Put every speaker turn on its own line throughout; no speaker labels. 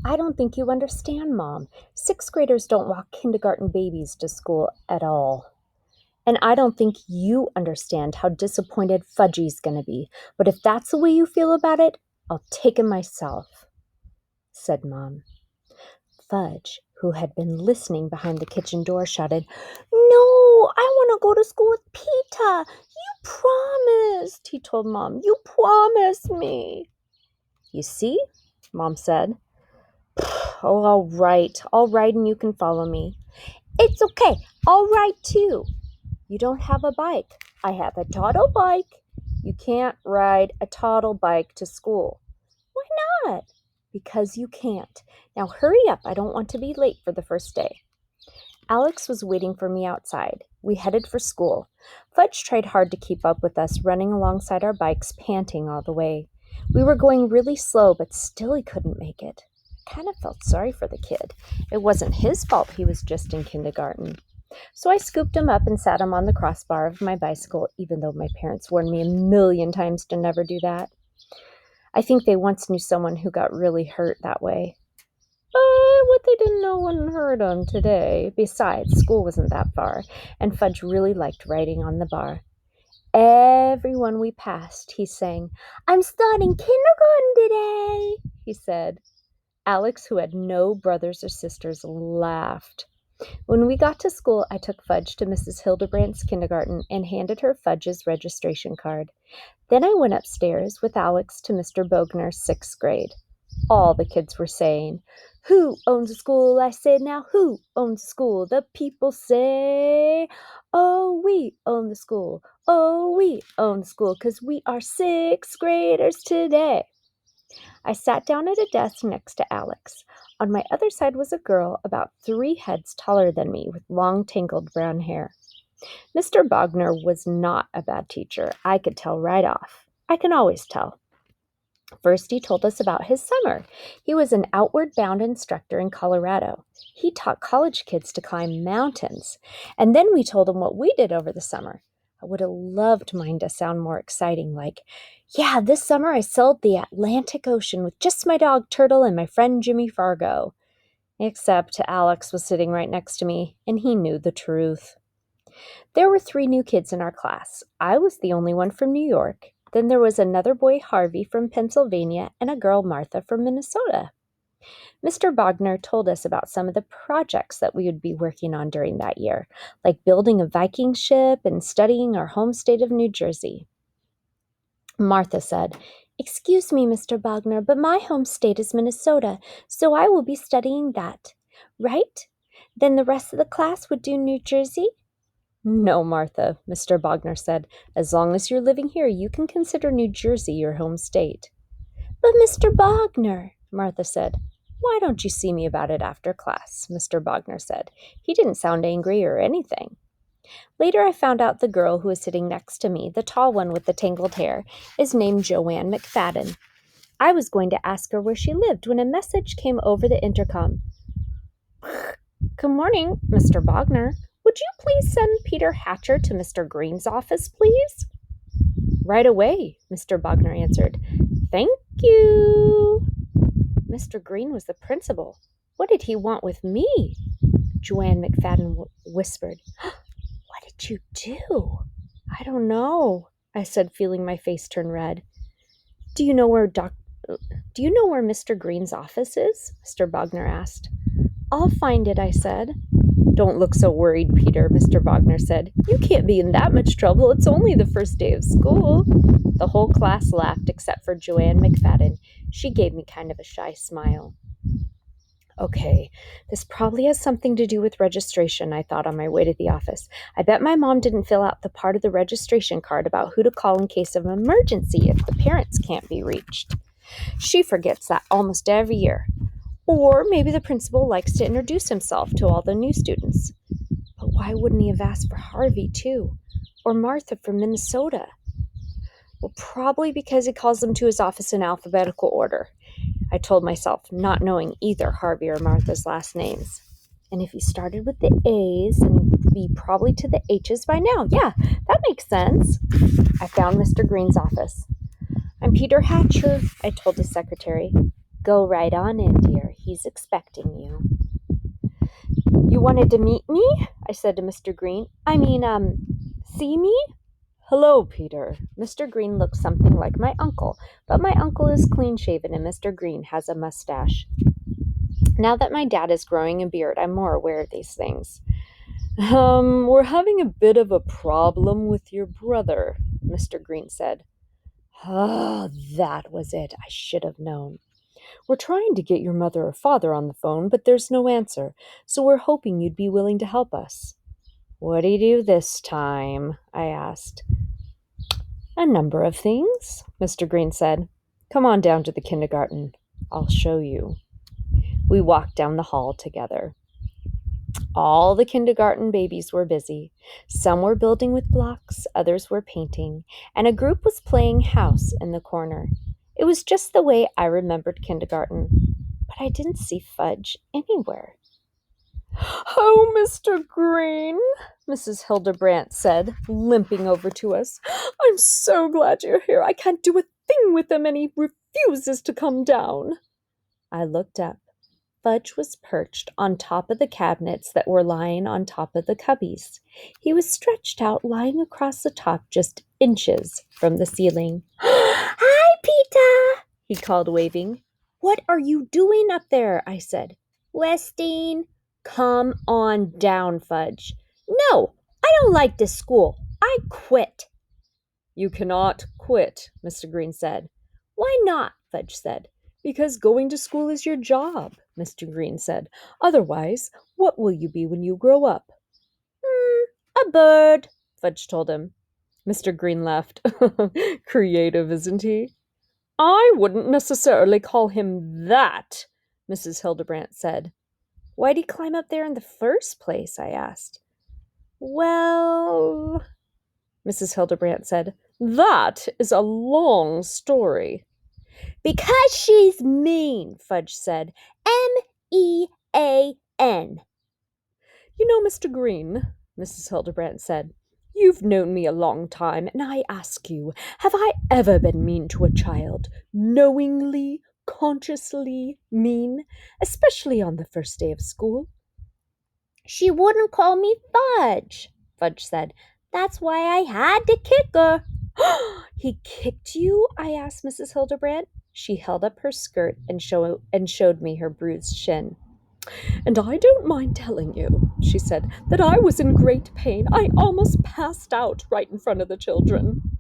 I don't think you understand, Mom. Sixth graders don't walk kindergarten babies to school at all. And I don't think you understand how disappointed Fudgy's going to be. But if that's the way you feel about it, I'll take him myself, said Mom. Fudge, who had been listening behind the kitchen door, shouted, "No, I want to go to school with Peter. You promised," he told Mom. "You promised me." "You see," Mom said. "Oh, all right, and you can follow me." "It's okay, I'll ride too." "You don't have a bike." "I have a toddle bike." "You can't ride a toddle bike to school." "Why not?" "Because you can't. Now hurry up, I don't want to be late for the first day." Alex was waiting for me outside. We headed for school. Fudge tried hard to keep up with us, running alongside our bikes, panting all the way. We were going really slow, but still he couldn't make it. I kind of felt sorry for the kid. It wasn't his fault he was just in kindergarten. So I scooped him up and sat him on the crossbar of my bicycle, even though my parents warned me a million times to never do that. I think they once knew someone who got really hurt that way. But what they didn't know wouldn't hurt them today. Besides, school wasn't that far, and Fudge really liked riding on the bar. Everyone we passed, he sang, "I'm starting kindergarten today," he said. Alex, who had no brothers or sisters, laughed. When we got to school, I took Fudge to Mrs. Hildebrandt's kindergarten and handed her Fudge's registration card. Then I went upstairs with Alex to Mr. Bogner's sixth grade. All the kids were saying, "Who owns the school?" I said, "Now who owns the school?" The people say, "Oh, we own the school. Oh, we own the school, 'cause we are sixth graders today." I sat down at a desk next to Alex. On my other side was a girl about 3 heads taller than me with long tangled brown hair. Mr. Bogner was not a bad teacher. I could tell right off. I can always tell. First, he told us about his summer. He was an outward bound instructor in Colorado. He taught college kids to climb mountains. And then we told him what we did over the summer. I would have loved mine to sound more exciting, like, "Yeah, this summer I sailed the Atlantic Ocean with just my dog Turtle and my friend Jimmy Fargo." Except Alex was sitting right next to me, and he knew the truth. There were 3 new kids in our class. I was the only one from New York. Then there was another boy, Harvey, from Pennsylvania, and a girl, Martha, from Minnesota. Mr. Bogner told us about some of the projects that we would be working on during that year, like building a Viking ship and studying our home state of New Jersey. Martha said, "Excuse me, Mr. Bogner, but my home state is Minnesota, so I will be studying that. Right? Then the rest of the class would do New Jersey?" "No, Martha," Mr. Bogner said. "As long as you're living here, you can consider New Jersey your home state." "But Mr. Bogner," Martha said. "Why don't you see me about it after class?" Mr. Bogner said. He didn't sound angry or anything. Later, I found out the girl who was sitting next to me, the tall one with the tangled hair, is named Joanne McFadden. I was going to ask her where she lived when a message came over the intercom. "Good morning, Mr. Bogner. Would you please send Peter Hatcher to Mr. Green's office, please?" "Right away," Mr. Bogner answered. "Thank you." Mr. Green was the principal. What did he want with me? Joanne McFadden whispered. "What did you do?" "I don't know," I said, feeling my face turn red. Do you know where Mr. Green's office is?" Mr. Bogner asked. "I'll find it," I said. "Don't look so worried, Peter," Mr. Bogner said. "You can't be in that much trouble. It's only the first day of school." The whole class laughed except for Joanne McFadden. She gave me kind of a shy smile. Okay, this probably has something to do with registration, I thought on my way to the office. I bet my mom didn't fill out the part of the registration card about who to call in case of an emergency if the parents can't be reached. She forgets that almost every year. Or maybe the principal likes to introduce himself to all the new students. But why wouldn't he have asked for Harvey, too? Or Martha from Minnesota? Well, probably because he calls them to his office in alphabetical order, I told myself, not knowing either Harvey or Martha's last names. And if he started with the A's, then he'd be probably to the H's by now. Yeah, that makes sense. I found Mr. Green's office. "I'm Peter Hatcher," I told his secretary. Go right on in, dear. He's expecting you. You wanted to meet me? I said to Mr. Green. See me? Hello, Peter. Mr. Green looks something like my uncle, but my uncle is clean-shaven and Mr. Green has a mustache. Now that my dad is growing a beard, I'm more aware of these things. We're having a bit of a problem with your brother, Mr. Green said. Ah, that was it. I should have known. We're trying to get your mother or father on the phone, but there's no answer, so we're hoping you'd be willing to help us. What do you do this time? I asked. A number of things, Mr. Green said. Come on down to the kindergarten. I'll show you. We walked down the hall together. All the kindergarten babies were busy. Some were building with blocks, others were painting, and a group was playing house in the corner. It was just the way I remembered kindergarten, but I didn't see Fudge anywhere. Oh, Mr. Green, Mrs. Hildebrandt said, limping over to us. I'm so glad you're here. I can't do a thing with him, and he refuses to come down. I looked up. Fudge was perched on top of the cabinets that were lying on top of the cubbies. He was stretched out, lying across the top just inches from the ceiling. Hi, Peter, he called, waving. What are you doing up there? I said. Resting. Come on down, Fudge. No, I don't like this school. I quit. You cannot quit, Mr. Green said. Why not? Fudge said. Because going to school is your job, Mr. Green said. Otherwise, what will you be when you grow up? A bird, Fudge told him. Mr. Green laughed. Creative, isn't he? I wouldn't necessarily call him that, Mrs. Hildebrandt said. Why'd he climb up there in the first place? I asked. Well, Mrs. Hildebrandt said, that is a long story. Because she's mean, Fudge said. M-E-A-N. You know, Mr. Green, Mrs. Hildebrandt said, you've known me a long time, and I ask you, have I ever been mean to a child? Knowingly, consciously mean, especially on the first day of school? She wouldn't call me Fudge, Fudge said. That's why I had to kick her. He kicked you? I asked Mrs. Hildebrandt. She held up her skirt and showed me her bruised shin. And I don't mind telling you, she said, that I was in great pain. I almost passed out right in front of the children.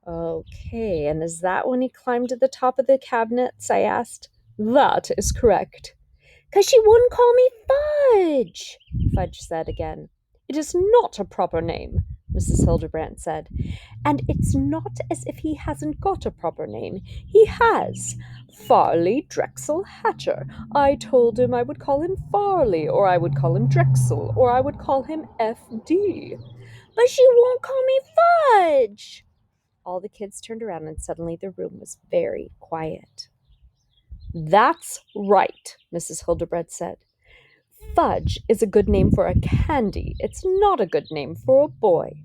Okay, and is that when he climbed to the top of the cabinets? I asked. That is correct. 'Cause she wouldn't call me Fudge, Fudge said again. It is not a proper name, Mrs. Hildebrandt said. And it's not as if he hasn't got a proper name. He has. Farley Drexel Hatcher. I told him I would call him Farley, or I would call him Drexel, or I would call him F.D. But she won't call me Fudge. All the kids turned around, and suddenly the room was very quiet. That's right, Mrs. Hildebrandt said. Fudge is a good name for a candy. It's not a good name for a boy.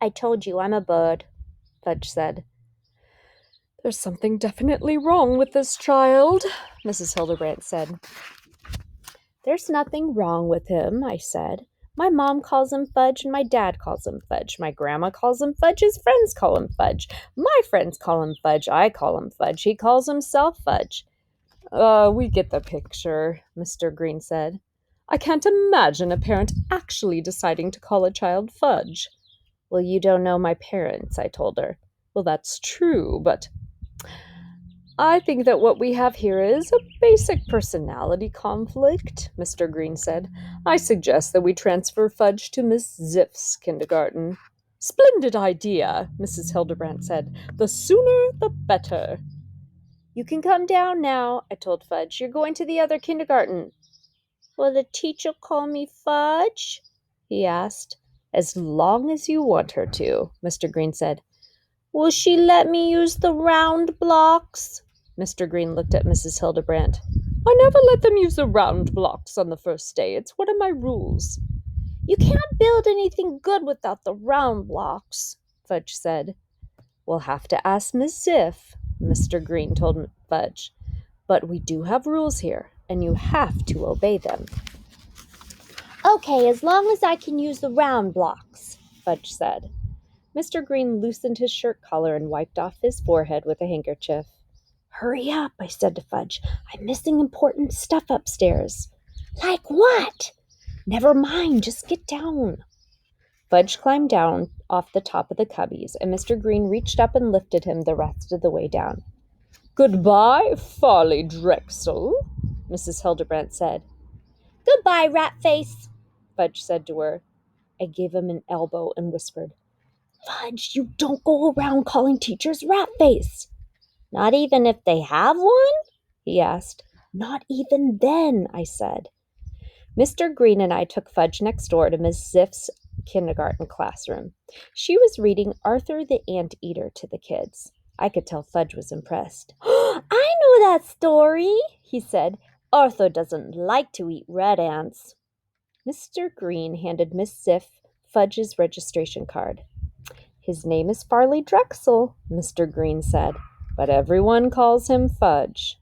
I told you I'm a bird, Fudge said. There's something definitely wrong with this child, Mrs. Hildebrandt said. There's nothing wrong with him, I said. My mom calls him Fudge and my dad calls him Fudge. My grandma calls him Fudge. His friends call him Fudge. My friends call him Fudge. I call him Fudge. He calls himself Fudge. We get the picture, Mr. Green said. I can't imagine a parent actually deciding to call a child Fudge. Well, you don't know my parents, I told her. Well, that's true, but I think that what we have here is a basic personality conflict, Mr. Green said. I suggest that we transfer Fudge to Miss Ziff's kindergarten. Splendid idea, Mrs. Hildebrandt said. The sooner the better. You can come down now, I told Fudge. You're going to the other kindergarten. Will the teacher call me Fudge? He asked. As long as you want her to, Mr. Green said. Will she let me use the round blocks? Mr. Green looked at Mrs. Hildebrandt. I never let them use the round blocks on the first day. It's one of my rules. You can't build anything good without the round blocks, Fudge said. We'll have to ask Miss Ziff, Mr. Green told Fudge. But we do have rules here, and you have to obey them. Okay, as long as I can use the round blocks, Fudge said. Mr. Green loosened his shirt collar and wiped off his forehead with a handkerchief. Hurry up, I said to Fudge. I'm missing important stuff upstairs. Like what? Never mind, just get down. Fudge climbed down off the top of the cubbies, and Mr. Green reached up and lifted him the rest of the way down. Goodbye, Farley Drexel, Mrs. Hildebrandt said. Goodbye, Ratface, Fudge said to her. I gave him an elbow and whispered, Fudge, you don't go around calling teachers Ratface. Not even if they have one? He asked. Not even then, I said. Mr. Green and I took Fudge next door to Miss Ziff's kindergarten classroom. She was reading Arthur the Anteater to the kids. I could tell Fudge was impressed. I know that story, he said. Arthur doesn't like to eat red ants. Mr. Green handed Miss Ziff Fudge's registration card. His name is Farley Drexel, Mr. Green said, but everyone calls him Fudge.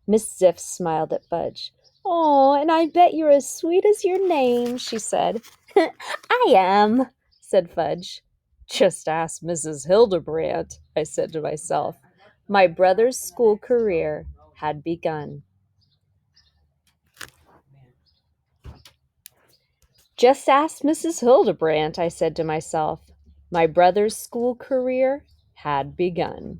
Miss Ziff smiled at Fudge. Oh, and I bet you're as sweet as your name, she said. I am, said Fudge. Just ask Mrs. Hildebrandt, I said to myself. My brother's school career had begun. Just ask Mrs. Hildebrandt, I said to myself. My brother's school career had begun.